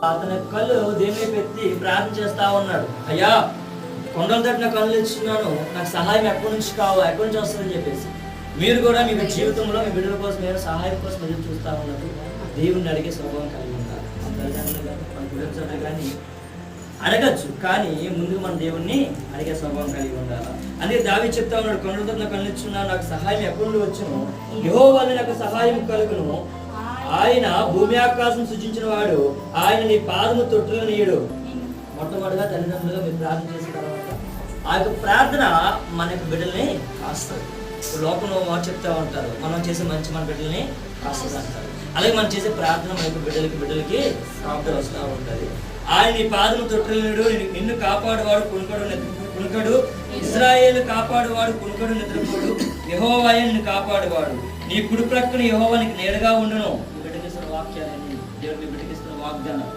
అతని కళ్ళు దేని వైపు ఎత్తి ప్రార్థన చేస్తా ఉన్నాడు. అయ్యా, కొండల తట్టిన కళ్ళు ఇస్తున్నాను, నాకు సహాయం ఎక్కడి నుంచి ఎక్కడి నుంచి వస్తుందని చెప్పేసి. మీరు కూడా మీ జీవితంలో మీ బిడ్డల కోసం మీరు సహాయం కోసం ఎదురు చూస్తూ ఉన్నట్టు దేవుణ్ణి అడిగే స్వభావం కలిగి ఉంటారు. మన తల్లిదండ్రులు కానీ మన కుటుంబ కానీ అడగచ్చు, కానీ ముందు మన దేవుణ్ణి అడిగే స్వభావం కలిగి ఉండాలి. అందుకే దావీదు చెప్తా ఉన్నాడు, కొండలతో నాకు కళ్ళనిచ్చున్నాను, నాకు సహాయం ఎక్కడి నుండి వచ్చును, యెహోవా వలన నాకు సహాయం కలుగును. ఆయన భూమి ఆకాశం సృజించిన వాడు, ఆయన నీ పాదము తొట్టులో నీయుడు. మొట్టమొదటిగా తల్లిదండ్రులుగా మీరు ప్రార్థన చేసిన తర్వాత ఆ యొక్క ప్రార్థన మన యొక్క బిడ్డల్ని కాస్తుంది. లోకంలో వారు చెప్తా ఉంటారు, మనం చేసే మంచి మన బిడ్డల్ని కాస్తుంది అంటారు. అలాగే మనం చేసే ప్రార్థన మన యొక్క బిడ్డలకి కాపుదల వస్తూ ఉంటుంది. ఆయన నీ పాదము తొట్టులనుడు, నిన్ను కాపాడువాడు కునుకడు, ఇశ్రాయేలు కాపాడువాడు కునుకడు నిద్రపోడు, యెహోవాయే నిన్ను కాపాడువాడు, నీ కుడి ప్రక్కన యెహోవా నీకు నీడగా ఉండును. బిడ్డకిస్తున్న వాక్యాలని దేవుడికి బిడ్డకిస్తున్న వాగ్దానం.